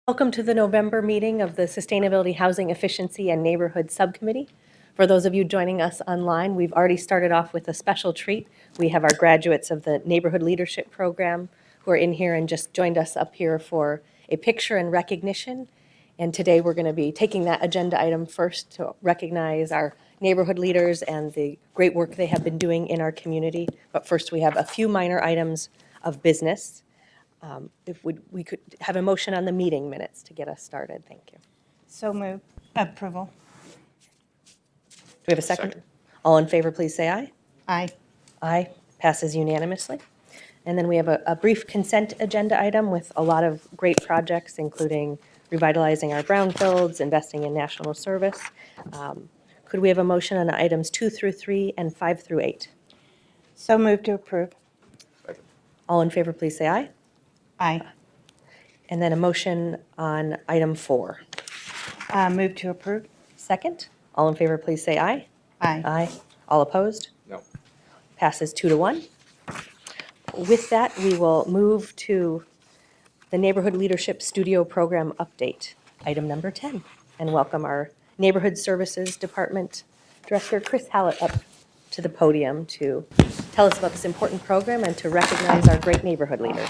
Welcome to the November meeting of the Sustainability, Housing Efficiency, and Neighborhood Subcommittee. For those of you joining us online, we've already started off with a special treat. We have our graduates of the Neighborhood Leadership Program who are in here and just joined us up here for a picture and recognition. And today we're going to be taking that agenda item first to recognize our neighborhood leaders and the great work they have been doing in our community. But first, we have a few minor items of business. If we could have a motion on the meeting minutes to get us started. Thank you. So move. Approval. Do we have a second? All in favor, please say aye. Aye. Aye. Passes unanimously. And then we have a brief consent agenda item with a lot of great projects, including revitalizing our brownfields, investing in national service. Could we have a motion on items 2 through 3 and 5 through 8? So move to approve. All in favor, please say aye. Aye. And then a motion on item 4. Move to approve. Second. All in favor, please say aye. Aye. Aye. All opposed? No. Passes 2-1. With that, we will move to the Neighborhood Leadership Studio Program Update, item number 10, and welcome our Neighborhood Services Department Director, Chris Hallett, up to the podium to tell us about this important program and to recognize our great neighborhood leaders.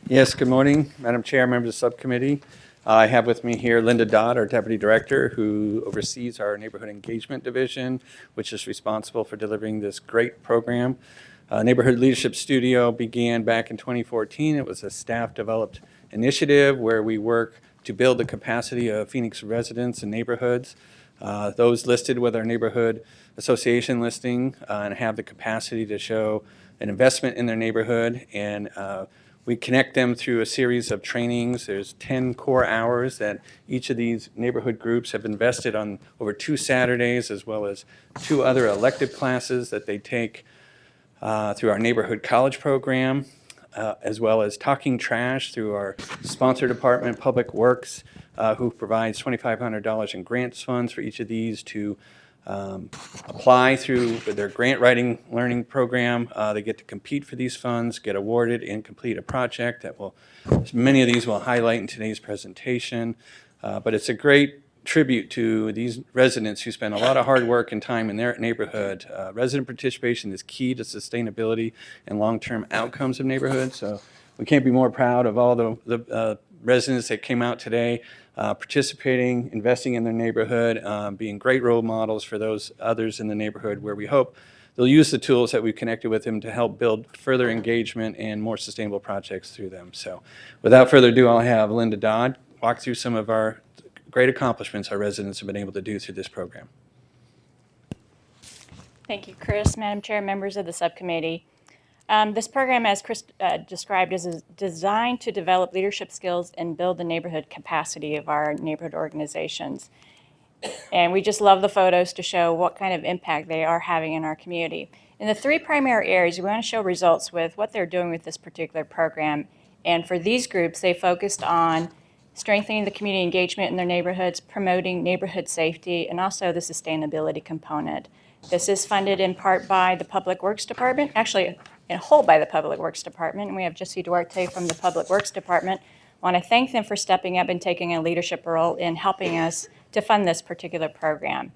Yes, good morning, Madam Chair, members of the subcommittee. I have with me here Linda Dodd, our Deputy Director, who oversees our Neighborhood Engagement Division, which is responsible for delivering this great program. Neighborhood Leadership Studio began back in 2014. It was a staff-developed initiative where we work to build the capacity of Phoenix residents and neighborhoods. Those listed with our neighborhood association listing and have the capacity to show an investment in their neighborhood, and we connect them through a series of trainings. There's 10 core hours that each of these neighborhood groups have invested on over 2 Saturdays, as well as 2 other elective classes that they take through our neighborhood college program, as well as Talking Trash through our sponsor department, Public Works, who provides $2,500 in grants funds for each of these to apply through their grant writing learning program. They get to compete for these funds, get awarded, and complete a project that many of these will highlight in today's presentation. But it's a great tribute to these residents who spend a lot of hard work and time in their neighborhood. Resident participation is key to sustainability and long-term outcomes of neighborhoods. So we can't be more proud of all the residents that came out today, participating, investing in their neighborhood, being great role models for those others in the neighborhood, where we hope they'll use the tools that we've connected with them to help build further engagement and more sustainable projects through them. So without further ado, I'll have Linda Dodd walk through some of our great accomplishments our residents have been able to do through this program. Thank you, Chris. Madam Chair, members of the subcommittee. This program, as Chris described, is designed to develop leadership skills and build the neighborhood capacity of our neighborhood organizations. And we just love the photos to show what kind of impact they are having in our community. In the 3 primary areas, we want to show results with what they're doing with this particular program. And for these groups, they focused on strengthening the community engagement in their neighborhoods, promoting neighborhood safety, and also the sustainability component. This is funded in part by the Public Works Department, actually in whole by the Public Works Department, and we have Jesse Duarte from the Public Works Department. I want to thank them for stepping up and taking a leadership role in helping us to fund this particular program.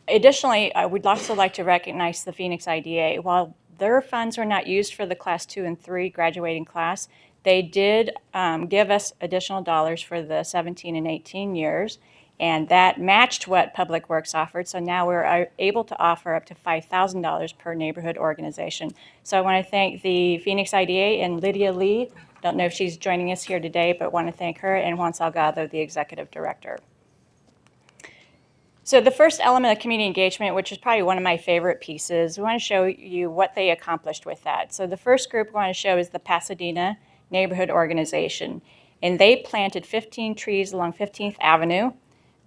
Additionally, I would also like to recognize the Phoenix IDA. While their funds were not used for the Class 2 and 3 graduating class, they did give us additional dollars for the 17 and 18 years, and that matched what Public Works offered. So now we're able to offer up to $5,000 per neighborhood organization. So I want to thank the Phoenix IDA and Lydia Lee. Don't know if she's joining us here today, but want to thank her, and Juan Salgado, the executive director. So the first element of community engagement, which is probably one of my favorite pieces, we want to show you what they accomplished with that. So the first group we want to show is the Pasadena Neighborhood Organization, and they planted 15 trees along 15th Avenue.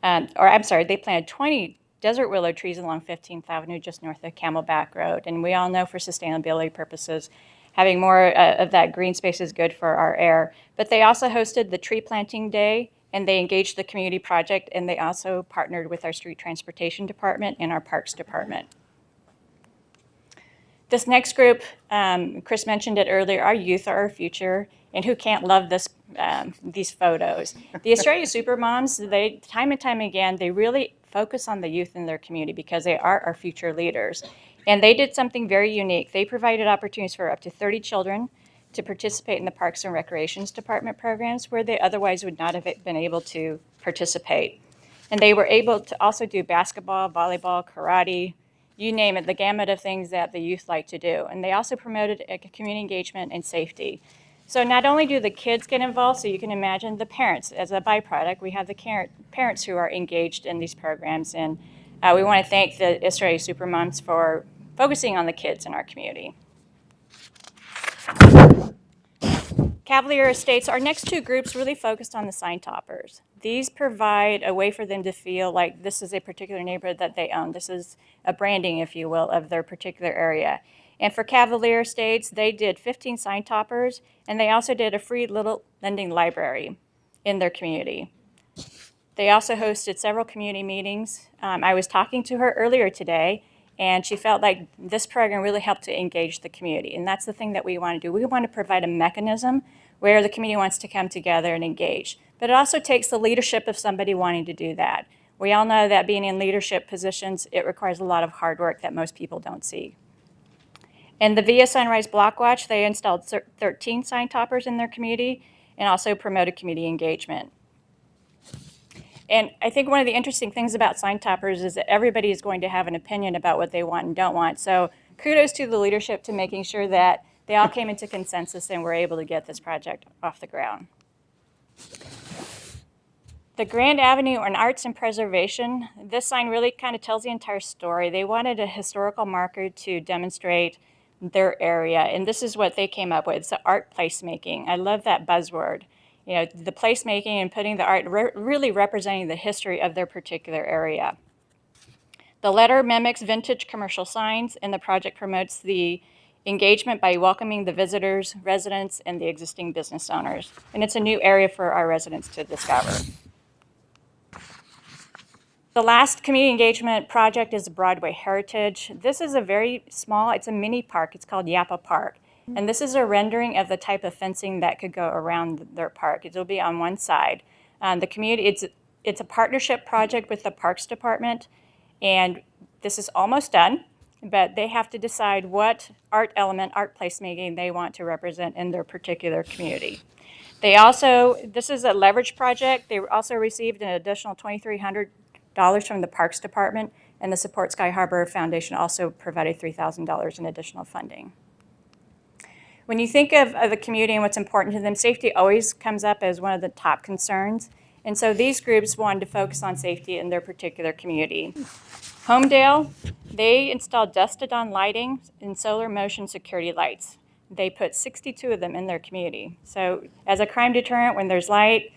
They planted 20 desert willow trees along 15th Avenue just north of Camelback Road. And we all know for sustainability purposes, having more of that green space is good for our air. But they also hosted the tree planting day, and they engaged the community project, and they also partnered with our street transportation department and our parks department. This next group, Chris mentioned it earlier, our youth are our future, and who can't love this these photos. The Australia Supermoms, they time and time again, they really focus on the youth in their community because they are our future leaders. And they did something very unique. They provided opportunities for up to 30 children to participate in the Parks and Recreations Department programs where they otherwise would not have been able to participate. And they were able to also do basketball, volleyball, karate, you name it, the gamut of things that the youth like to do. And they also promoted community engagement and safety. So not only do the kids get involved, so you can imagine the parents as a byproduct. We have the parents who are engaged in these programs. And we want to thank the Australia Supermoms for focusing on the kids in our community. Cavalier Estates, our next two groups really focused on the sign toppers. These provide a way for them to feel like this is a particular neighborhood that they own. This is a branding, if you will, of their particular area. And for Cavalier Estates, they did 15 sign toppers, and they also did a free little lending library in their community. They also hosted several community meetings. I was talking to her earlier today, and she felt like this program really helped to engage the community. And that's the thing that we want to do. We want to provide a mechanism where the community wants to come together and engage. But it also takes the leadership of somebody wanting to do that. We all know that being in leadership positions, it requires a lot of hard work that most people don't see. And the Via Sunrise Block Watch, they installed 13 sign toppers in their community and also promoted community engagement. And I think one of the interesting things about sign toppers is that everybody is going to have an opinion about what they want and don't want. So kudos to the leadership to making sure that they all came into consensus and were able to get this project off the ground. The Grand Avenue on Arts and Preservation, this sign really kind of tells the entire story. They wanted a historical marker to demonstrate their area, and this is what they came up with. It's the art placemaking. I love that buzzword. You know, the placemaking and putting the art, really representing the history of their particular area. The letter mimics vintage commercial signs, and the project promotes the engagement by welcoming the visitors, residents, and the existing business owners. And it's a new area for our residents to discover. The last community engagement project is Broadway Heritage. This is a very small, it's a mini park. It's called Yappa Park. And this is a rendering of the type of fencing that could go around their park. It'll be on one side. The community, it's a partnership project with the Parks Department, and this is almost done, but they have to decide what art element, art placemaking they want to represent in their particular community. They also, this is a leverage project. They also received an additional $2,300 from the Parks Department, and the Support Sky Harbor Foundation also provided $3,000 in additional funding. When you think of the community and what's important to them, safety always comes up as one of the top concerns. And so these groups wanted to focus on safety in their particular community. Homedale, they installed dusk-to-dawn lighting and solar motion security lights. They put 62 of them in their community. So as a crime deterrent, when there's light,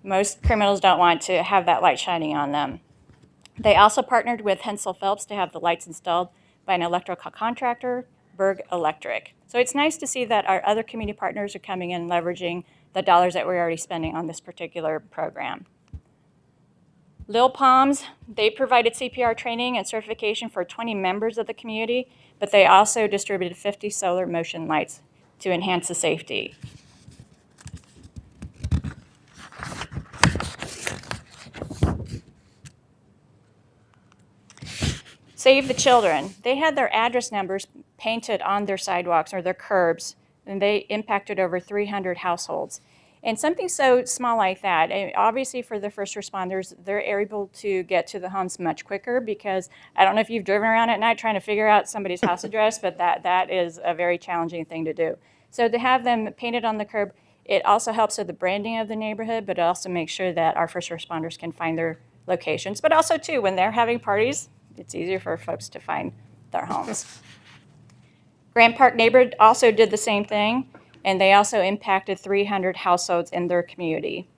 most criminals don't want to have that light shining on them. They also partnered with Hensel Phelps to have the lights installed by an electrical contractor, Berg Electric. So it's nice to see that our other community partners are coming in and leveraging the dollars that we're already spending on this particular program. Lil Palms, they provided CPR training and certification for 20 members of the community, but they also distributed 50 solar motion lights to enhance the safety. Save the Children. They had their address numbers painted on their sidewalks or their curbs, and they impacted over 300 households. And something so small like that, and obviously for the first responders, they're able to get to the homes much quicker because I don't know if you've driven around at night trying to figure out somebody's house address, but that is a very challenging thing to do. So to have them painted on the curb, it also helps with the branding of the neighborhood, but it also makes sure that our first responders can find their locations. But also, too, when they're having parties, it's easier for folks to find their homes. Grand Park Neighborhood also did the same thing, and they also impacted 300 households in their community.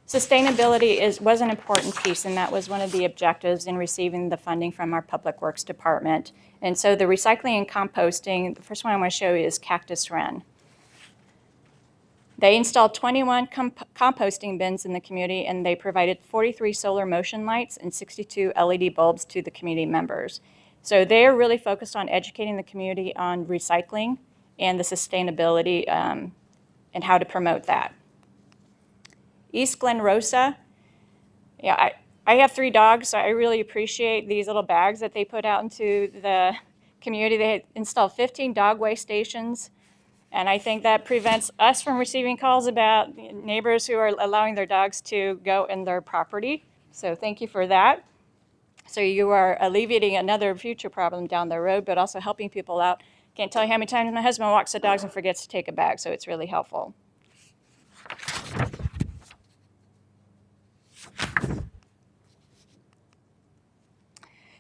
Sustainability was an important piece, and that was one of the objectives in receiving the funding from our Public Works Department. And so the recycling and composting, the first one I want to show you is Cactus Run. They installed 21 composting bins in the community, and they provided 43 solar motion lights and 62 LED bulbs to the community members. So they're really focused on educating the community on recycling and the sustainability and how to promote that. East Glen Rosa, yeah, I have 3 dogs, so I really appreciate these little bags that they put out into the community. They installed 15 dog waste stations, and I think that prevents us from receiving calls about neighbors who are allowing their dogs to go in their property. So thank you for that. So you are alleviating another future problem down the road, but also helping people out. Can't tell you how many times my husband walks the dogs and forgets to take a bag, so it's really helpful.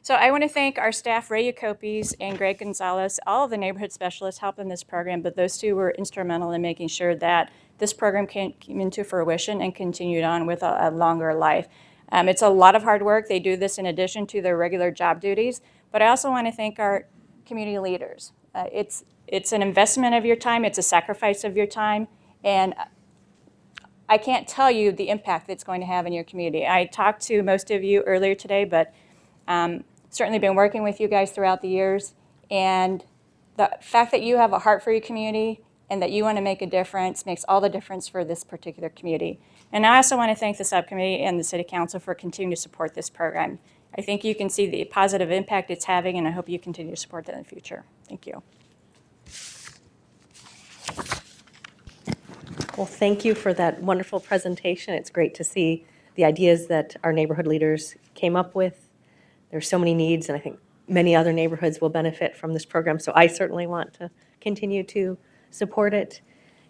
So I want to thank our staff, Ray Yacopes and Greg Gonzalez, all of the neighborhood specialists helping this program, but those two were instrumental in making sure that this program came into fruition and continued on with a longer life. It's a lot of hard work. They do this in addition to their regular job duties, but I also want to thank our community leaders. It's an investment of your time, it's a sacrifice of your time, and I can't tell you the impact it's going to have in your community. I talked to most of you earlier today, but certainly been working with you guys throughout the years, and the fact that you have a heart for your community and that you want to make a difference makes all the difference for this particular community. And I also want to thank the subcommittee and the City Council for continuing to support this program. I think you can see the positive impact it's having, and I hope you continue to support that in the future. Thank you. Well, thank you for that wonderful presentation. It's great to see the ideas that our neighborhood leaders came up with. There's so many needs, and I think many other neighborhoods will benefit from this program, so I certainly want to continue to support it.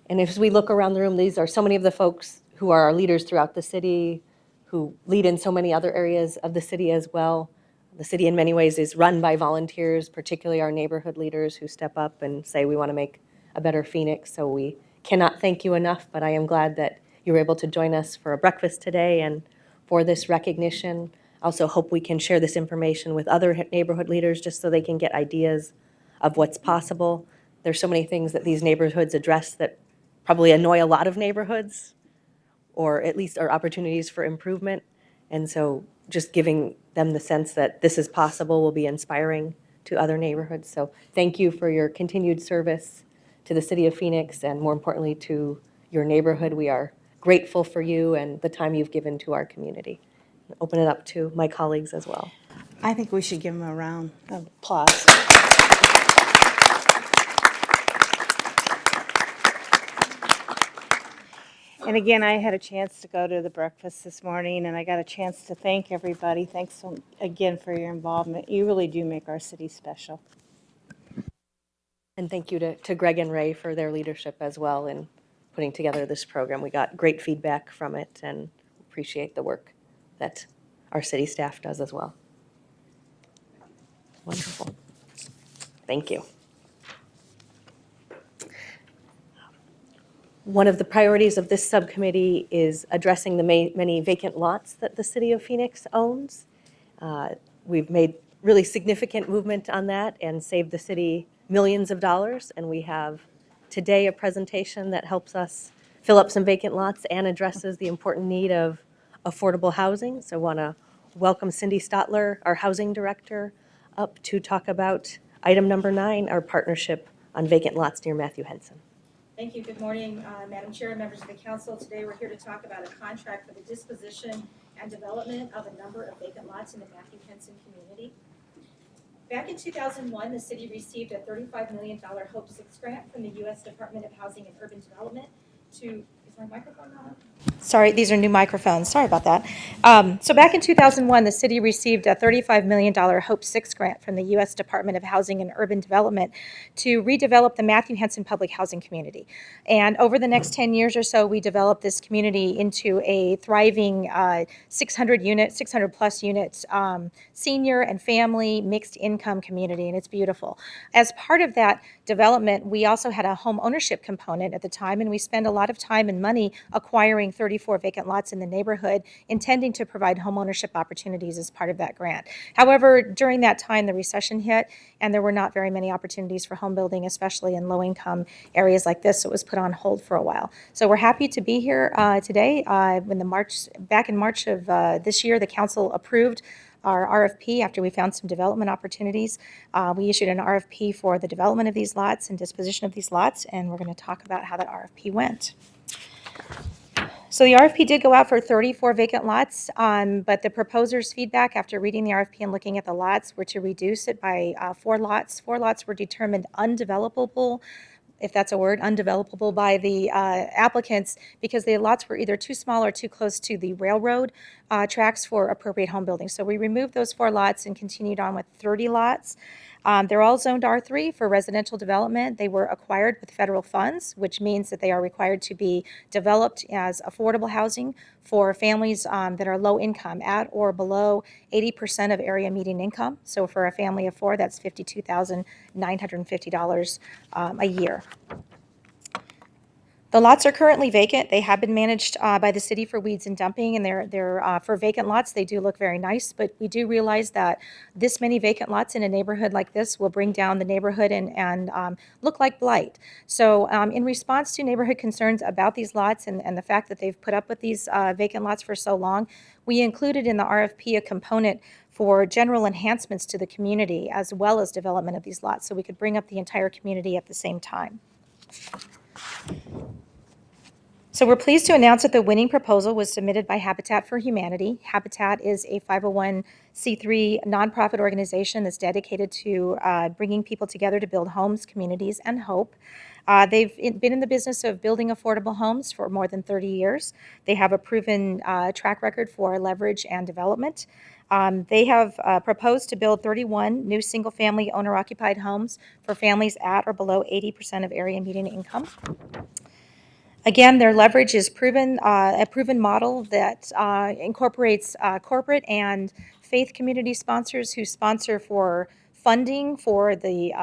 And as we look around the room, these are so many of the folks who are our leaders throughout the city, who lead in so many other areas of the city as well. The city in many ways is run by volunteers, particularly our neighborhood leaders who step up and say we want to make a better Phoenix. So we cannot thank you enough, but I am glad that you were able to join us for a breakfast today and for this recognition. I also hope we can share this information with other neighborhood leaders just so they can get ideas of what's possible. There's so many things that these neighborhoods address that probably annoy a lot of neighborhoods, or at least are opportunities for improvement. And so just giving them the sense that this is possible will be inspiring to other neighborhoods. So thank you for your continued service to the city of Phoenix, and more importantly to your neighborhood. We are grateful for you and the time you've given to our community. Open it up to my colleagues as well. I think we should give them a round of applause. And again, I had a chance to go to the breakfast this morning, and I got a chance to thank everybody. Thanks again for your involvement. You really do make our city special. And thank you to Greg and Ray for their leadership as well in putting together this program. We got great feedback from it and appreciate the work that our city staff does as well. Wonderful. Thank you. One of the priorities of this subcommittee is addressing the many vacant lots that the city of Phoenix owns. We've made really significant movement on that and saved the city millions of dollars, and we have today a presentation that helps us fill up some vacant lots and addresses the important need of affordable housing. So I want to welcome Cindy Stotler, our housing director, up to talk about item number 9, our partnership on vacant lots near Matthew Henson. Thank you. Good morning, Madam Chair and members of the council. Today we're here to talk about a contract for the disposition and development of a number of vacant lots in the Matthew Henson community. Back in 2001, the city received a $35 million HOPE 6 grant from the U.S. Department of Housing and Urban Development to, is my microphone on? Sorry, these are new microphones. Sorry about that. So back in 2001, the city received a $35 million HOPE 6 grant from the U.S. Department of Housing and Urban Development to redevelop the Matthew Henson public housing community. And over the next 10 years or so, we developed this community into a thriving 600 plus units, senior and family mixed income community, and it's beautiful. As part of that development, we also had a home ownership component at the time, and we spent a lot of time and money acquiring 34 vacant lots in the neighborhood, intending to provide home ownership opportunities as part of that grant. However, during that time, the recession hit, and there were not very many opportunities for home building, especially in low-income areas like this, so it was put on hold for a while. So we're happy to be here today. Back in March of this year, the council approved our RFP after we found some development opportunities. We issued an RFP for the development of these lots and disposition of these lots, and we're going to talk about how that RFP went. So the RFP did go out for 34 vacant lots, but the proposer's feedback after reading the RFP and looking at the lots were to reduce it by 4 lots. 4 lots were determined undevelopable, if that's a word, undevelopable by the applicants because the lots were either too small or too close to the railroad tracks for appropriate home building. So we removed those 4 lots and continued on with 30 lots. They're all zoned R3 for residential development. They were acquired with federal funds, which means that they are required to be developed as affordable housing for families that are low income at or below 80% of area median income. So for a family of 4, that's $52,950 a year. The lots are currently vacant. They have been managed by the city for weeds and dumping, and they're for vacant lots. They do look very nice, but we do realize that this many vacant lots in a neighborhood like this will bring down the neighborhood and look like blight. So in response to neighborhood concerns about these lots and the fact that they've put up with these vacant lots for so long, we included in the RFP a component for general enhancements to the community as well as development of these lots, so we could bring up the entire community at the same time. So we're pleased to announce that the winning proposal was submitted by Habitat for Humanity. Habitat is a 501c3 nonprofit organization that's dedicated to bringing people together to build homes, communities, and hope. They've been in the business of building affordable homes for more than 30 years. They have a proven track record for leverage and development. They have proposed to build 31 new single-family owner-occupied homes for families at or below 80% of area median income. Again, their leverage is proven, a proven model that incorporates corporate and faith community sponsors who sponsor for funding for the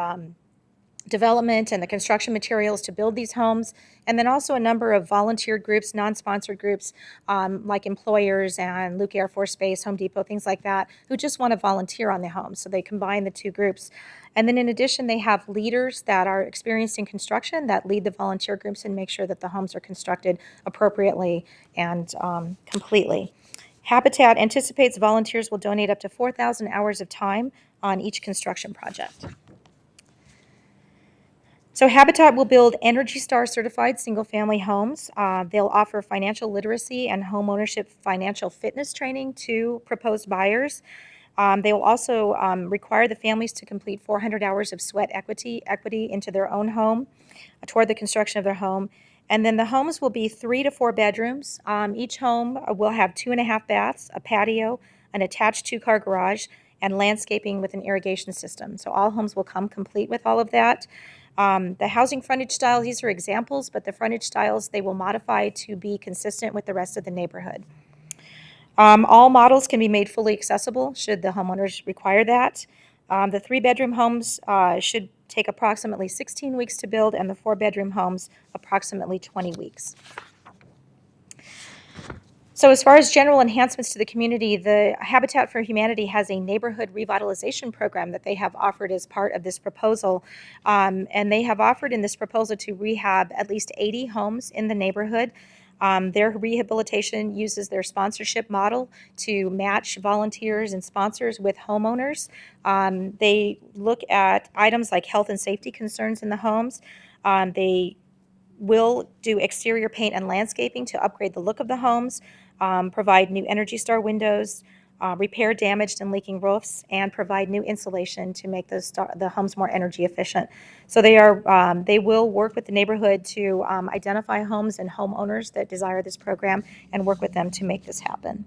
development and the construction materials to build these homes, and then also a number of volunteer groups, non-sponsored groups like employers and Luke Air Force Base, Home Depot, things like that, who just want to volunteer on the homes. So they combine the 2 groups. And then in addition, they have leaders that are experienced in construction that lead the volunteer groups and make sure that the homes are constructed appropriately and completely. Habitat anticipates volunteers will donate up to 4,000 hours of time on each construction project. So Habitat will build Energy Star certified single-family homes. They'll offer financial literacy and home ownership financial fitness training to proposed buyers. They will also require the families to complete 400 hours of sweat equity into their own home toward the construction of their home. And then the homes will be 3 to 4 bedrooms. Each home will have 2.5 baths, a patio, an attached 2-car garage, and landscaping with an irrigation system. So all homes will come complete with all of that. The housing frontage styles, these are examples, but the frontage styles, they will modify to be consistent with the rest of the neighborhood. All models can be made fully accessible should the homeowners require that. The 3-bedroom homes should take approximately 16 weeks to build, and the 4-bedroom homes approximately 20 weeks. So as far as general enhancements to the community, the Habitat for Humanity has a neighborhood revitalization program that they have offered as part of this proposal. And they have offered in this proposal to rehab at least 80 homes in the neighborhood. Their rehabilitation uses their sponsorship model to match volunteers and sponsors with homeowners. They look at items like health and safety concerns in the homes. They will do exterior paint and landscaping to upgrade the look of the homes, provide new Energy Star windows, repair damaged and leaking roofs, and provide new insulation to make the homes more energy efficient. So they will work with the neighborhood to identify homes and homeowners that desire this program and work with them to make this happen.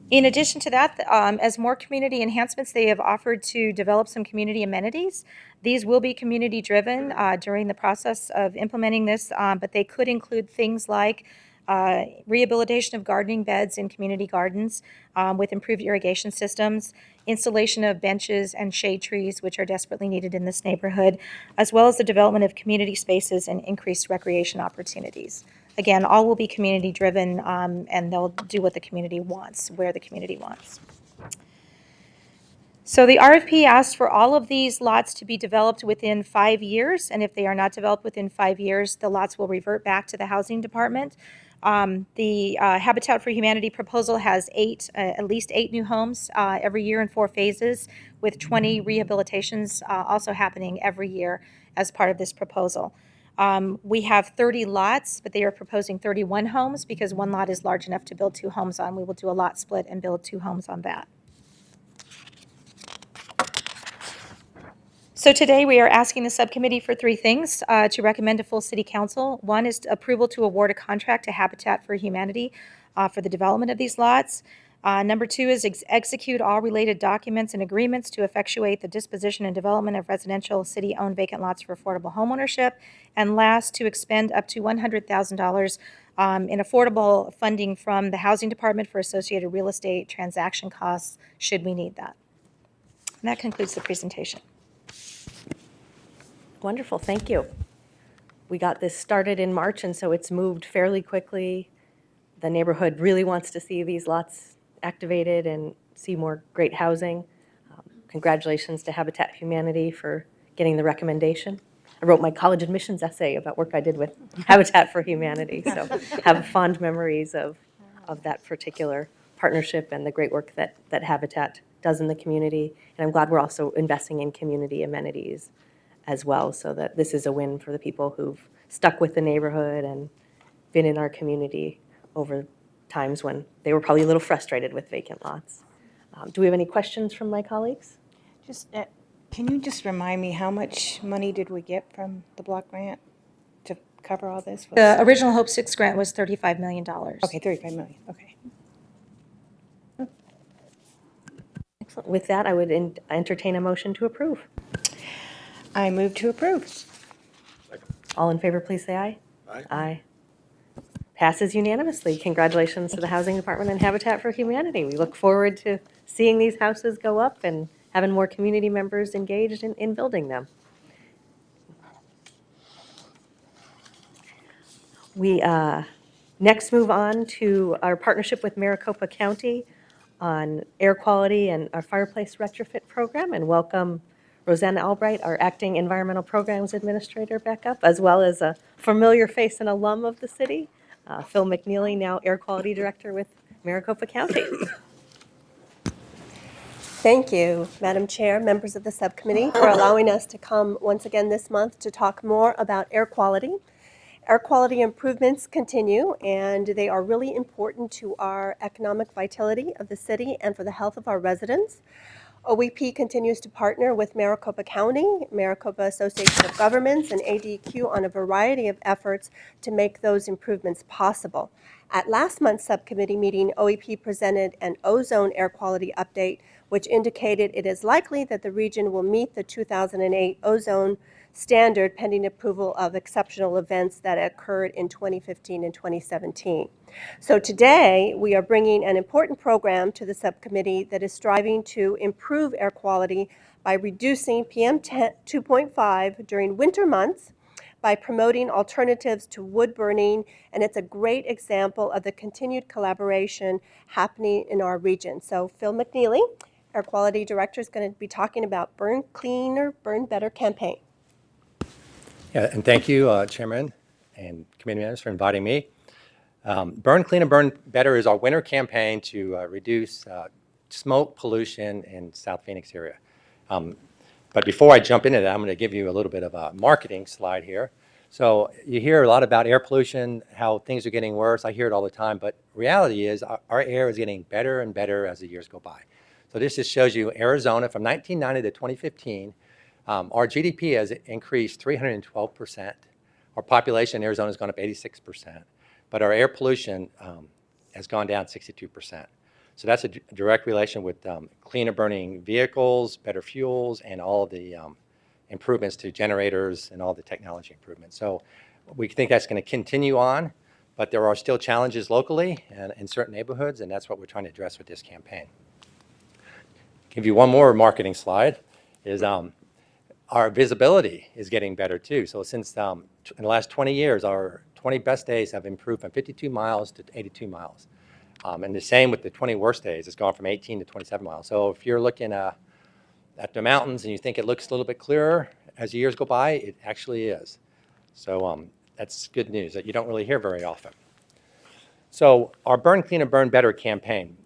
In addition to that, as more community enhancements, they have offered to develop some community amenities. These will be community driven during the process of implementing this, but they could include things like rehabilitation of gardening beds in community gardens with improved irrigation systems, installation of benches and shade trees, which are desperately needed in this neighborhood, as well as the development of community spaces and increased recreation opportunities. Again, all will be community driven, and they'll do what the community wants, where the community wants. So the RFP asked for all of these lots to be developed within 5 years, and if they are not developed within 5 years, the lots will revert back to the housing department. The Habitat for Humanity proposal has at least eight new homes every year in 4 phases, with 20 rehabilitations also happening every year as part of this proposal. We have 30 lots, but they are proposing 31 homes because one lot is large enough to build 2 homes on. We will do a lot split and build 2 homes on that. So today we are asking the subcommittee for 3 things to recommend to full city council. One is approval to award a contract to Habitat for Humanity for the development of these lots. Number 2 is execute all related documents and agreements to effectuate the disposition and development of residential city-owned vacant lots for affordable homeownership. And last, to expend up to $100,000 in affordable funding from the Housing Department for associated real estate transaction costs should we need that. And that concludes the presentation. Wonderful, thank you. We got this started in March, and so it's moved fairly quickly. The neighborhood really wants to see these lots activated and see more great housing. Congratulations to Habitat Humanity for getting the recommendation. I wrote my college admissions essay about work I did with Habitat for Humanity, so have fond memories of that particular partnership and the great work that Habitat does in the community. And I'm glad we're also investing in community amenities as well, so that this is a win for the people who've stuck with the neighborhood and been in our community over times when they were probably a little frustrated with vacant lots. Do we have any questions from my colleagues? Just, can you just remind me how much money did we get from the block grant to cover all this? The original Hope 6 grant was $35 million. Okay, 35 million, okay. Excellent. With that, I would entertain a motion to approve. I move to approve. All in favor, please say aye. Aye. Aye. Passes unanimously. Congratulations to the Housing Department and Habitat for Humanity. We look forward to seeing these houses go up and having more community members engaged in building them. We next move on to our partnership with Maricopa County on air quality and our fireplace retrofit program, and welcome Rosanna Albright, our acting environmental programs administrator, back up, as well as a familiar face and alum of the city, Phil McNeely, now air quality director with Maricopa County. Thank you, Madam Chair, members of the subcommittee, for allowing us to come once again this month to talk more about air quality. Air quality improvements continue, and they are really important to our economic vitality of the city and for the health of our residents. OEP continues to partner with Maricopa County, Maricopa Association of Governments, and ADQ on a variety of efforts to make those improvements possible. At last month's subcommittee meeting, OEP presented an ozone air quality update, which indicated it is likely that the region will meet the 2008 ozone standard pending approval of exceptional events that occurred in 2015 and 2017. So today, we are bringing an important program to the subcommittee that is striving to improve air quality by reducing PM 2.5 during winter months, by promoting alternatives to wood burning, and it's a great example of the continued collaboration happening in our region. So Phil McNeely, our quality director, is going to be talking about Burn Cleaner, Burn Better campaign. Yeah, and thank you, Chairman and committee members, for inviting me. Burn Cleaner, Burn Better is our winter campaign to reduce smoke pollution in South Phoenix area. But before I jump into that, I'm going to give you a little bit of a marketing slide here. So you hear a lot about air pollution, how things are getting worse. I hear it all the time, but reality is our air is getting better and better as the years go by. So this just shows you Arizona from 1990 to 2015. Our GDP has increased 312%. Our population in Arizona has gone up 86%. But our air pollution has gone down 62%. So that's a direct relation with cleaner burning vehicles, better fuels, and all of the improvements to generators and all the technology improvements. So we think that's going to continue on, but there are still challenges locally and in certain neighborhoods, and that's what we're trying to address with this campaign. Give you one more marketing slide, is our visibility is getting better too. So since in the last 20 years, our 20 best days have improved from 52 miles to 82 miles. And the same with the 20 worst days. It's gone from 18 to 27 miles. So if you're looking at the mountains and you think it looks a little bit clearer as the years go by, it actually is. So that's good news that you don't really hear very often. So our Burn Cleaner, Burn Better campaign,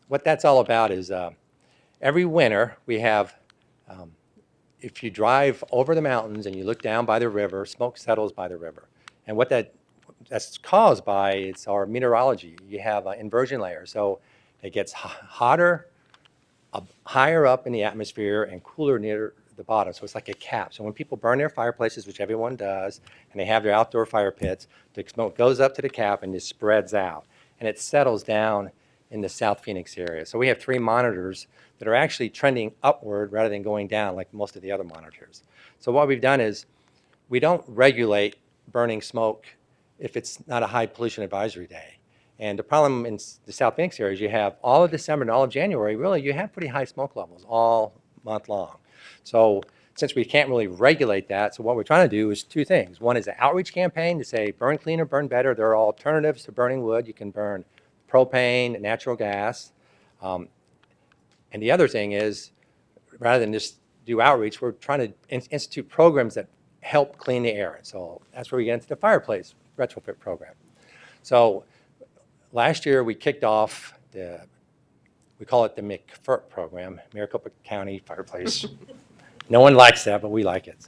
what that's all about is every winter we have, if you drive over the mountains and you look down by the river, smoke settles by the river. And what that's caused by, it's our meteorology. You have an inversion layer, so it gets hotter higher up in the atmosphere and cooler near the bottom. So it's like a cap. So when people burn their fireplaces, which everyone does, and they have their outdoor fire pits, the smoke goes up to the cap and it spreads out. And it settles down in the South Phoenix area. So we have 3 monitors that are actually trending upward rather than going down like most of the other monitors. So what we've done is we don't regulate burning smoke if it's not a high pollution advisory day. And the problem in the South Phoenix area is you have all of December and all of January, really, you have pretty high smoke levels all month long. So since we can't really regulate that, so what we're trying to do is 2 things. One is an outreach campaign to say, burn cleaner, burn better. There are alternatives to burning wood. You can burn propane, natural gas. And the other thing is, rather than just do outreach, we're trying to institute programs that help clean the air. So that's where we get into the fireplace retrofit program. So last year we kicked off we call it the McFIRP program, Maricopa County Fireplace. No one likes that, but we like it.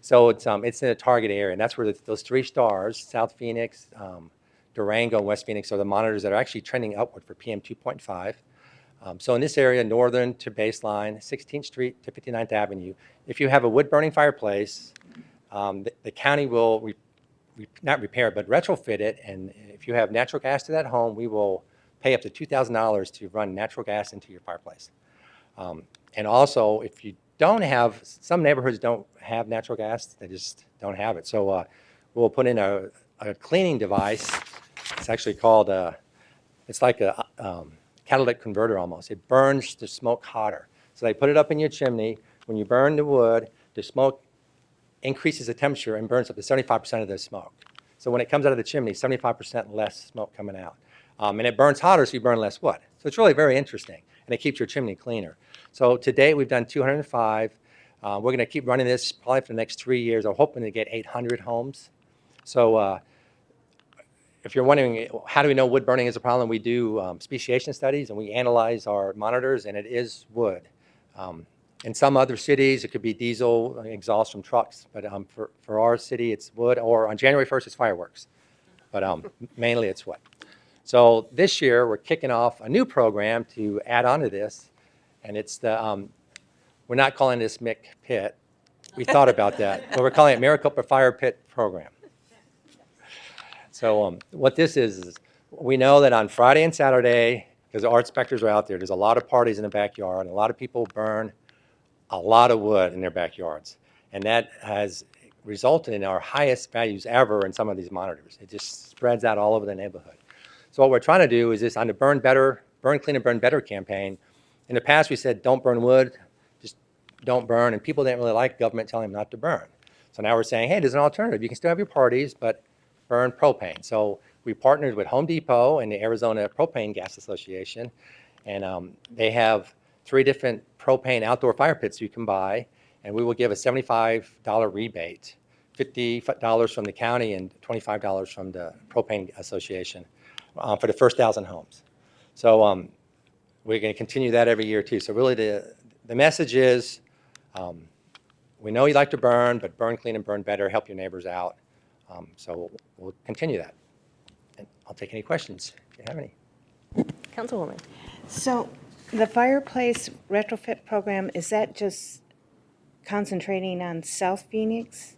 So it's in a target area, and that's where those 3 stars, South Phoenix, Durango, and West Phoenix, are the monitors that are actually trending upward for PM 2.5. So in this area, northern to baseline, 16th Street to 59th Avenue, if you have a wood-burning fireplace, the county will not repair, but retrofit it, and if you have natural gas to that home, we will pay up to $2,000 to run natural gas into your fireplace. And also, if you don't have, some neighborhoods don't have natural gas, they just don't have it. So we'll put in a cleaning device. It's actually called, it's like a catalytic converter almost. It burns the smoke hotter. So they put it up in your chimney. When you burn the wood, the smoke increases the temperature and burns up to 75% of the smoke. So when it comes out of the chimney, 75% less smoke coming out. And it burns hotter, so you burn less wood. So it's really very interesting, and it keeps your chimney cleaner. So to date, we've done 205. We're going to keep running this probably for the next 3 years. I'm hoping to get 800 homes. So if you're wondering, how do we know wood burning is a problem? We do speciation studies, and we analyze our monitors, and it is wood. In some other cities, it could be diesel exhaust from trucks, but for our city, it's wood, or on January 1st, it's fireworks. But mainly it's wood. So this year, we're kicking off a new program to add on to this, and it's we're not calling this McPit. We thought about that, but we're calling it Maricopa Fire Pit Program. So what this is we know that on Friday and Saturday, because the art inspectors are out there, there's a lot of parties in the backyard, and a lot of people burn a lot of wood in their backyards. And that has resulted in our highest values ever in some of these monitors. It just spreads out all over the neighborhood. So what we're trying to do is this on the Burn Cleaner, Burn Better campaign. In the past, we said, don't burn wood, just don't burn, and people didn't really like government telling them not to burn. So now we're saying, hey, there's an alternative. You can still have your parties, but burn propane. So we partnered with Home Depot and the Arizona Propane Gas Association, and they have 3 different propane outdoor fire pits you can buy, and we will give a $75 rebate, $50 from the county and $25 from the Propane Association for the first 1,000 homes. So we're going to continue that every year too. So really the message is, we know you like to burn, but burn clean and burn better, help your neighbors out. So we'll continue that. And I'll take any questions if you have any. Councilwoman. So the fireplace retrofit program, is that just concentrating on South Phoenix,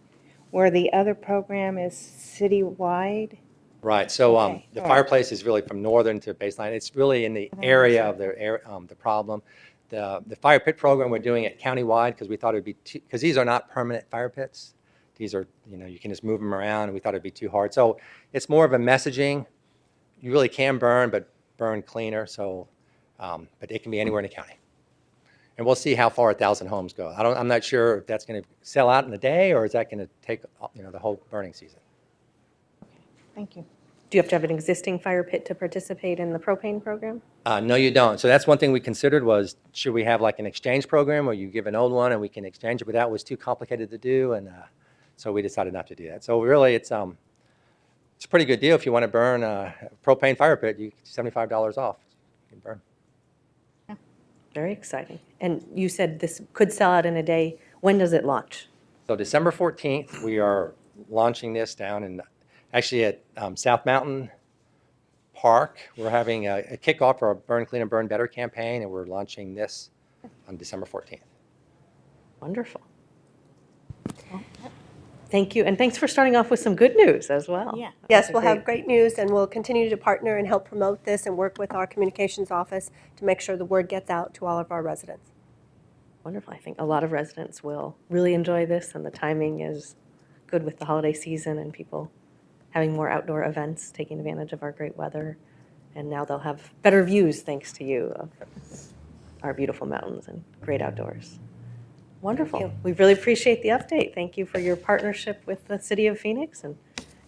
where the other program is citywide? Right. So Okay, the all right. fireplace is really from northern to baseline. It's really in the area of the problem. The fire pit program we're doing it countywide because we thought it would be because these are not permanent fire pits. These are, you can just move them around, and we thought it'd be too hard. So it's more of a messaging. You really can burn, but burn cleaner. So, but it can be anywhere in the county. And we'll see how far 1,000 homes go. I'm not sure if that's going to sell out in a day, or is that going to take, the whole burning season. Thank you. Do you have to have an existing fire pit to participate in the propane program? No, you don't. So that's one thing we considered was, should we have like an exchange program where you give an old one and we can exchange it, but that was too complicated to do, and so we decided not to do that. So really it's It's a pretty good deal if you want to burn a propane fire pit. You get $75 off. You can burn. Very exciting. And you said this could sell out in a day. When does it launch? So December 14th, we are launching this down in, actually at South Mountain Park. We're having a kickoff for our Burn Clean and Burn Better campaign, and we're launching this on December 14th. Wonderful. Thank you, and thanks for starting off with some good news as well. Yeah. Yes, That's we'll great. have great news, and we'll continue to partner and help promote this and work with our communications office to make sure the word gets out to all of our residents. Wonderful. I think a lot of residents will really enjoy this, and the timing is good with the holiday season and people having more outdoor events, taking advantage of our great weather. And now they'll have better views thanks to you of our beautiful mountains and great outdoors. Wonderful. We really appreciate the update. Thank you for your partnership with the City of Phoenix. And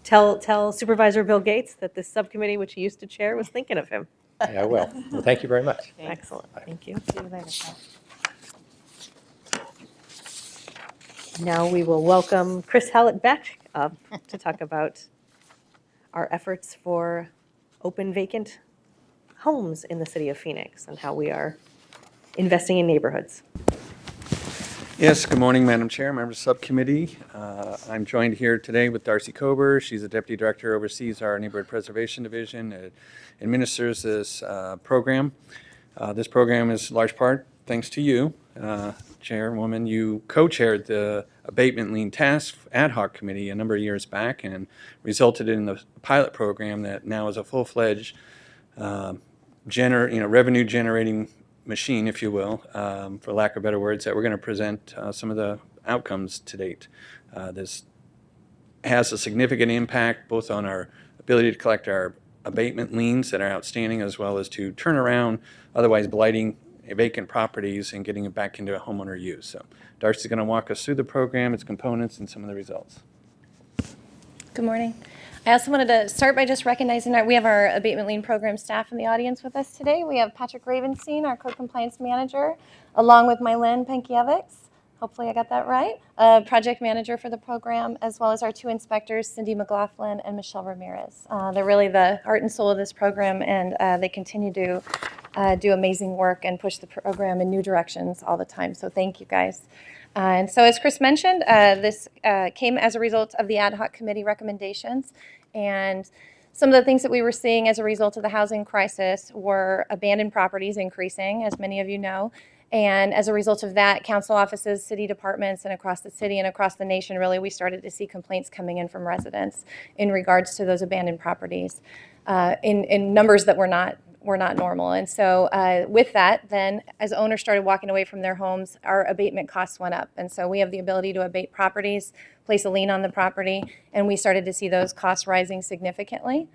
tell Supervisor Bill Gates that this subcommittee, which he used to chair, was thinking of him. Yeah, I will. Well, thank you very much. Excellent. Thank you. See you later, Pat. Now we will welcome Chris Hallett back up to talk about our efforts for open vacant homes in the city of Phoenix and how we are investing in neighborhoods. Yes, good morning, Madam Chair, members of Subcommittee. I'm joined here today with Darcy Kober. She's the Deputy Director, oversees our Neighborhood Preservation Division, administers this program. This program is in large part thanks to you, Chairwoman. You co-chaired the Abatement Lien Task Ad Hoc Committee a number of years back and resulted in the pilot program that now is a full-fledged revenue-generating machine, if you will, for lack of better words, that we're going to present some of the outcomes to date. This has a significant impact both on our ability to collect our abatement liens that are outstanding, as well as to turn around otherwise blighting vacant properties and getting it back into a homeowner use. So Darcy's going to walk us through the program, its components, and some of the results. Good morning. I also wanted to start by just recognizing that we have our abatement lien program staff in the audience with us today. We have Patrick Ravenstein, our code compliance manager, along with Mylene Pankiewicz, hopefully I got that right, project manager for the program, as well as our two inspectors, Cindy McLaughlin and Michelle Ramirez. They're really the heart and soul of this program, and they continue to do amazing work and push the program in new directions all the time. So thank you guys. And so as Chris mentioned, this came as a result of the ad hoc committee recommendations. And some of the things that we were seeing as a result of the housing crisis were abandoned properties increasing, as many of you know. And as a result of that, council offices, city departments, and across the city and across the nation, really, we started to see complaints coming in from residents in regards to those abandoned properties in numbers that were not normal. And so with that, then as owners started walking away from their homes, our abatement costs went up. And so we have the ability to abate properties, place a lien on the property, and we started to see those costs rising significantly.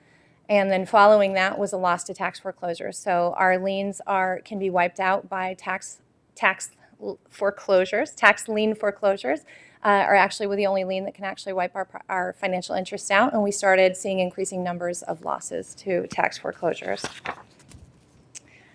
And then following that was a loss to tax foreclosures. So our liens can be wiped out by tax foreclosures. Tax lien foreclosures are actually the only lien that can actually wipe our financial interests out. And we started seeing increasing numbers of losses to tax foreclosures.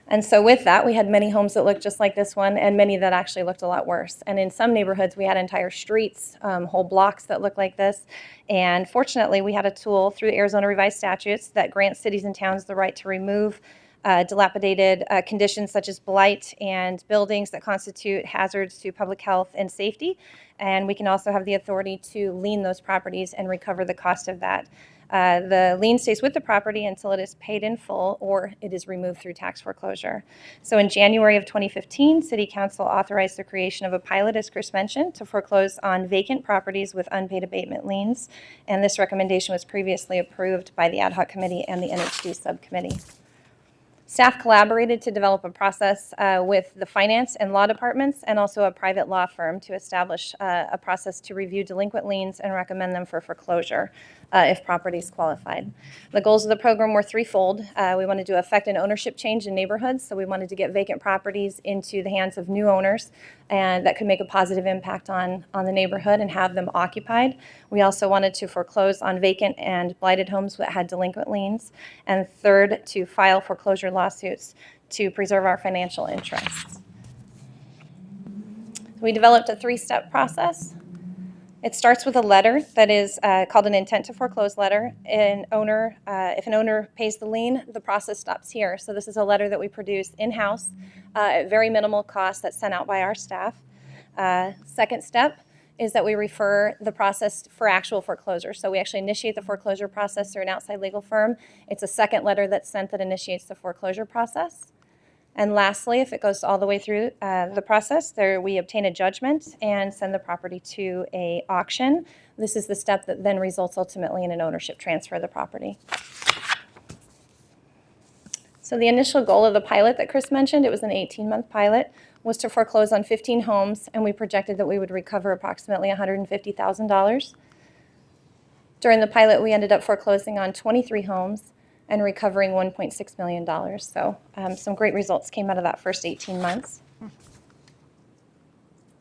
And so with that, we had many homes that looked just like this one and many that actually looked a lot worse. And in some neighborhoods, we had entire streets, whole blocks that looked like this. And fortunately, we had a tool through the Arizona Revised Statutes that grants cities and towns the right to remove dilapidated conditions such as blight and buildings that constitute hazards to public health and safety. And we can also have the authority to lien those properties and recover the cost of that. The lien stays with the property until it is paid in full or it is removed through tax foreclosure. So in January of 2015, City Council authorized the creation of a pilot, as Chris mentioned, to foreclose on vacant properties with unpaid abatement liens. And this recommendation was previously approved by the Ad Hoc Committee and the NHD Subcommittee. Staff collaborated to develop a process with the finance and law departments and also a private law firm to establish a process to review delinquent liens and recommend them for foreclosure if properties qualified. The goals of the program were threefold. We wanted to effect an ownership change in neighborhoods, so we wanted to get vacant properties into the hands of new owners, and that could make a positive impact on the neighborhood and have them occupied. We also wanted to foreclose on vacant and blighted homes that had delinquent liens. And third, to file foreclosure lawsuits to preserve our financial interests. We developed a three-step process. It starts with a letter that is called an intent to foreclose letter. If an owner pays the lien, the process stops here. So this is a letter that we produce in-house at very minimal cost that's sent out by our staff. Second step is that we refer the process for actual foreclosure. So we actually initiate the foreclosure process through an outside legal firm. It's a second letter that's sent that initiates the foreclosure process. And lastly, if it goes all the way through the process, we obtain a judgment and send the property to an auction. This is the step that then results ultimately in an ownership transfer of the property. So the initial goal of the pilot that Chris mentioned, it was an 18-month pilot, was to foreclose on 15 homes, and we projected that we would recover approximately $150,000. During the pilot, we ended up foreclosing on 23 homes and recovering $1.6 million. So some great results came out of that first 18 months.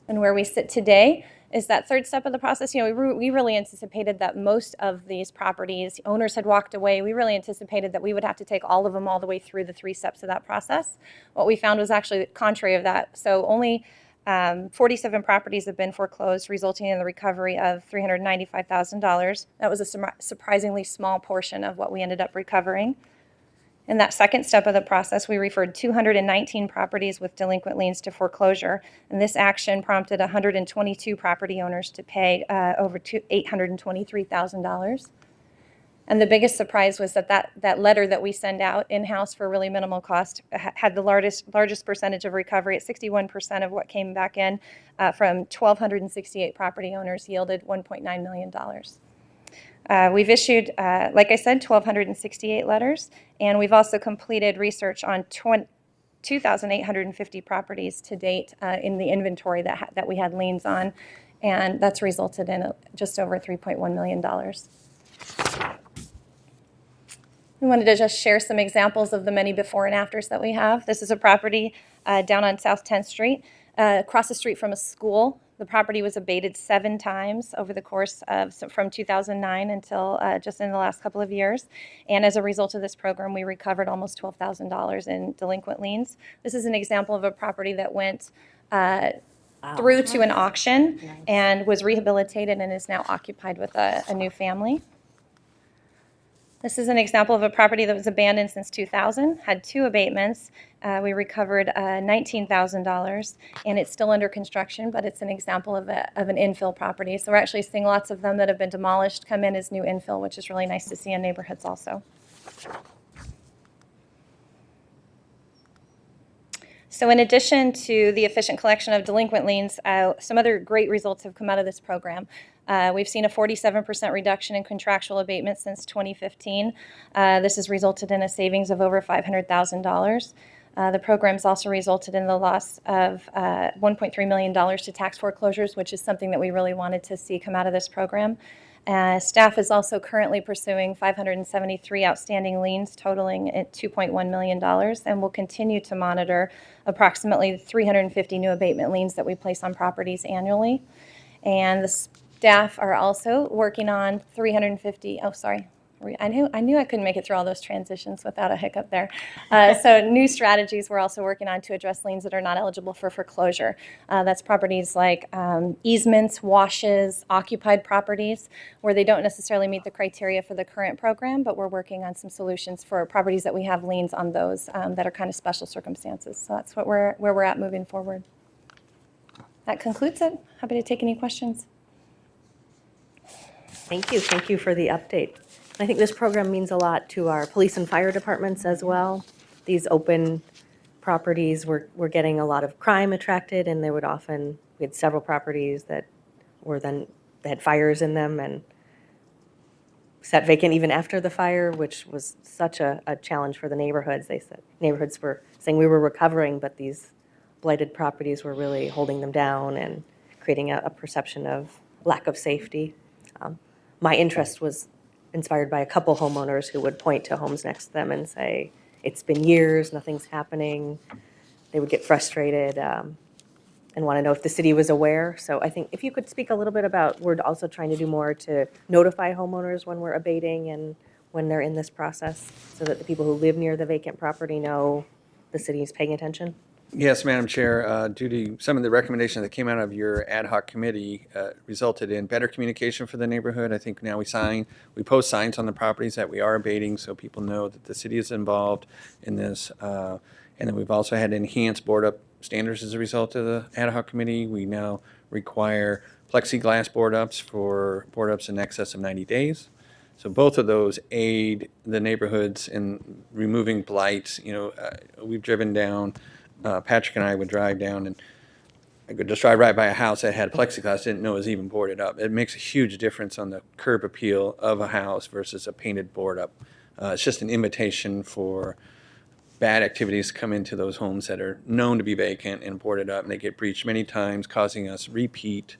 And where we sit today is that third step of the process. We really anticipated that most of these properties, owners had walked away. We really anticipated that we would have to take all of them all the way through the 3 steps of that process. What we found was actually contrary of that. So only 47 properties have been foreclosed, resulting in the recovery of $395,000. That was a surprisingly small portion of what we ended up recovering. In that second step of the process, we referred 219 properties with delinquent liens to foreclosure, and this action prompted 122 property owners to pay over $823,000. And the biggest surprise was that letter that we send out in-house for really minimal cost had the largest percentage of recovery at 61% of what came back in from 1,268 property owners, yielded $1.9 million. We've issued, like I said, 1,268 letters, and we've also completed research on 2,850 properties to date in the inventory that we had liens on, and that's resulted in just over $3.1 million. We wanted to just share some examples of the many before and afters that we have. This is a property down on South 10th Street, across the street from a school. The property was abated 7 times over the course of from 2009 until just in the last couple of years. And as a result of this program, we recovered almost $12,000 in delinquent liens. This is an example of a property that went through to an auction and was rehabilitated and is now occupied with a new family. This is an example of a property that was abandoned since 2000, had 2 abatements. We recovered $19,000, and it's still under construction, but it's an example of an infill property. So we're actually seeing lots of them that have been demolished come in as new infill, which is really nice to see in neighborhoods also. So in addition to the efficient collection of delinquent liens, some other great results have come out of this program. We've seen a 47% reduction in contractual abatements since 2015. This has resulted in a savings of over $500,000. The program's also resulted in the loss of $1.3 million to tax foreclosures, which is something that we really wanted to see come out of this program. Staff is also currently pursuing 573 outstanding liens totaling at $2.1 million, and will continue to monitor approximately 350 new abatement liens that we place on properties annually. And the staff are also working on 350, I knew I couldn't make it through all those transitions without a hiccup there. So new strategies we're also working on to address liens that are not eligible for foreclosure. That's properties like easements, washes, occupied properties, where they don't necessarily meet the criteria for the current program, but we're working on some solutions for properties that we have liens on those that are kind of special circumstances. So that's where we're at moving forward. That concludes it. Happy to take any questions. Thank you. Thank you for the update. I think this program means a lot to our police and fire departments as well. These open properties were getting a lot of crime attracted, and we had several properties that had fires in them and sat vacant even after the fire, which was such a challenge for the neighborhoods. They said neighborhoods were saying we were recovering, but these blighted properties were really holding them down and creating a perception of lack of safety. My interest was inspired by a couple homeowners who would point to homes next to them and say, it's been years, nothing's happening. They would get frustrated and want to know if the city was aware. So I think if you could speak a little bit about, we're also trying to do more to notify homeowners when we're abating and when they're in this process, so that the people who live near the vacant property know the city is paying attention. Yes, Madam Chair, due to some of the recommendations that came out of your ad hoc committee resulted in better communication for the neighborhood. I think now we post signs on the properties that we are abating so people know that the city is involved in this. And then we've also had enhanced board up standards as a result of the ad hoc committee. We now require plexiglass board ups for board ups in excess of 90 days. So both of those aid the neighborhoods in removing blight. We've driven down, Patrick and I would drive down, and I could just drive right by a house that had plexiglass, didn't know it was even boarded up. It makes a huge difference on the curb appeal of a house versus a painted board up. It's just an invitation for bad activities to come into those homes that are known to be vacant and boarded up, and they get breached many times, causing us repeat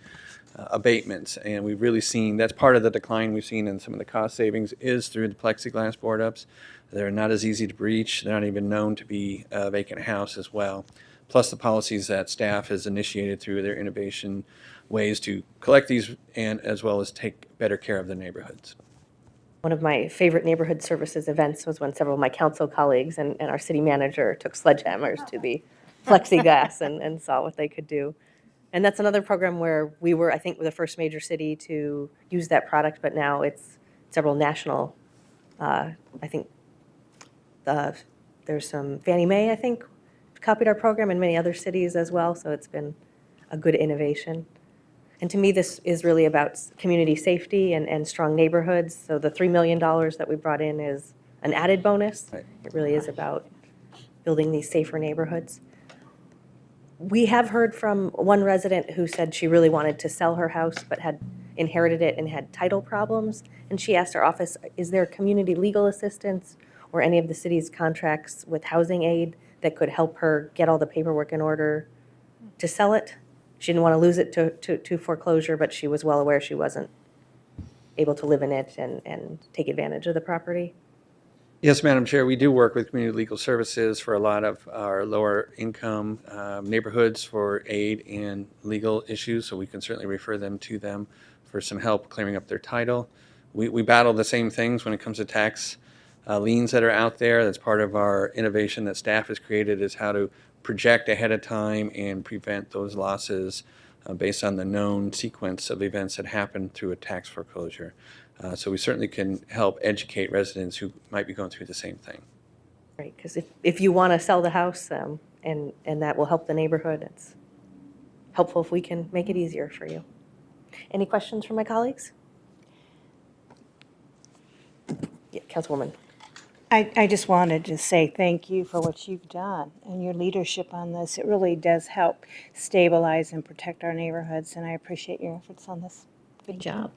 abatements. And we've really seen, that's part of the decline we've seen in some of the cost savings is through the plexiglass board ups. They're not as easy to breach. They're not even known to be a vacant house as well. Plus the policies that staff has initiated through their innovation ways to collect these and as well as take better care of the neighborhoods. One of my favorite neighborhood services events was when several of my council colleagues and our city manager took sledgehammers to the plexiglass and saw what they could do. And that's another program where we were, I think, the first major city to use that product, but now it's several national, I think, there's some, Fannie Mae, I think, copied our program in many other cities as well, so it's been a good innovation. And to me, this is really about community safety and strong neighborhoods. So the $3 million that we brought in is an added bonus. Right. It really is about building these safer neighborhoods. We have heard from one resident who said she really wanted to sell her house but had inherited it and had title problems. And she asked our office, is there community legal assistance or any of the city's contracts with housing aid that could help her get all the paperwork in order to sell it? She didn't want to lose it to foreclosure, but she was well aware she wasn't able to live in it and take advantage of the property. Yes, Madam Chair, we do work with Community Legal Services for a lot of our lower income neighborhoods for aid in legal issues, so we can certainly refer them to them for some help clearing up their title. We battle the same things when it comes to tax liens that are out there. That's part of our innovation that staff has created, is how to project ahead of time and prevent those losses based on the known sequence of events that happen through a tax foreclosure. So we certainly can help educate residents who might be going through the same thing. Right, because if you want to sell the house and that will help the neighborhood, it's helpful if we can make it easier for you. Any questions from my colleagues? Yeah, Councilwoman. I just wanted to say thank you for what you've done and your leadership on this. It really does help stabilize and protect our neighborhoods, and I appreciate your efforts on this. Good job.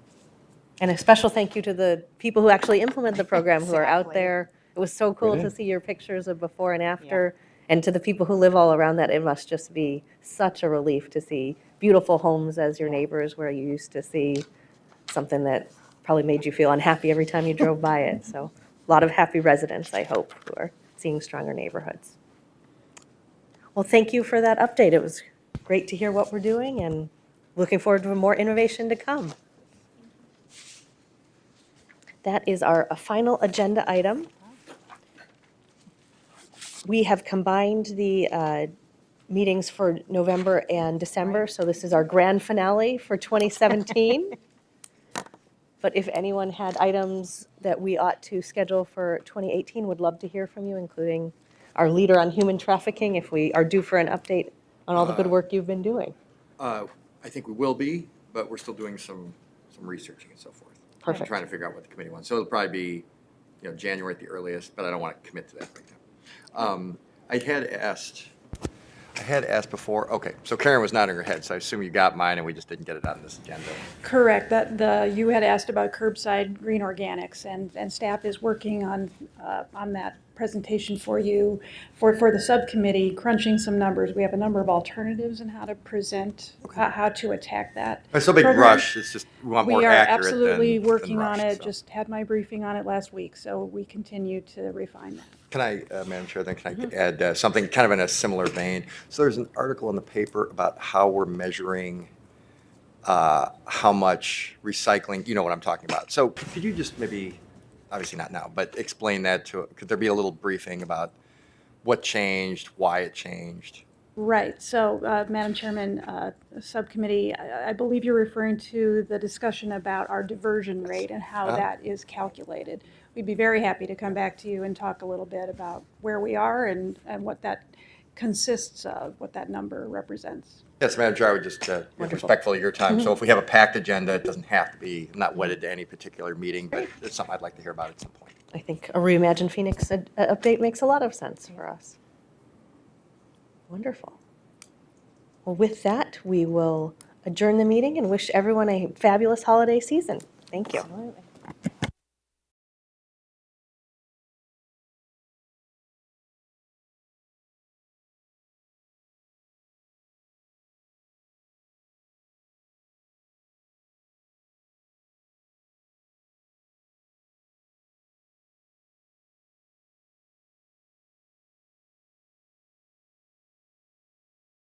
And a special thank you to the people who actually implement the program, who are out Exactly. there. It was so cool to see your pictures of before and after. And to the people who live all around that, it must just be such a relief to see beautiful homes as your neighbors, where you used to see something that probably made you feel unhappy every time you drove by it. So a lot of happy residents, I hope, who are seeing stronger neighborhoods. Well, thank you for that update. It was great to hear what we're doing and looking forward to more innovation to come. That is our final agenda item. We have combined the meetings for November and December, so this is our grand finale for 2017. But if anyone had items that we ought to schedule for 2018, would love to hear from you, including our leader on human trafficking, if we are due for an update on all the good work you've been doing. I think we will be, but we're still doing some researching and so forth. Perfect. Trying to figure out what the committee wants. So it'll probably be, January at the earliest, but I don't want to commit to that right now. I had asked before, okay, so Karen was nodding her head, so I assume you got mine and we just didn't get it on this agenda. Correct. You had asked about curbside green organics, and staff is working on that presentation for you for the subcommittee, crunching some numbers. We have a number of alternatives in how to present, how to attack that. It's no big program. rush, it's just, we want more We are accurate absolutely than working on rushed, it, so. just had my briefing on it last week, so we continue to refine that. Can I, Madam Chair, then can I add something kind of in a similar vein? So there's an article in the paper about how we're measuring how much recycling, you know what I'm talking about. So could you just maybe, obviously not now, but explain that could there be a little briefing about what changed, why it changed? Right, so, Madam Chairman, Subcommittee, I believe you're referring to the discussion about our diversion rate and how that is calculated. We'd be very happy to come back to you and talk a little bit about where we are and what that consists of, what that number represents. Yes, Madam Chair, I would just be respectful of your time. So if we have a packed agenda, it doesn't have to be, I'm not wedded to any particular meeting, but it's something I'd like to hear about at some point. I think a Reimagine Phoenix update makes a lot of sense for us. Wonderful. Well, with that, we will adjourn the meeting and wish everyone a fabulous holiday season. Thank you. Absolutely.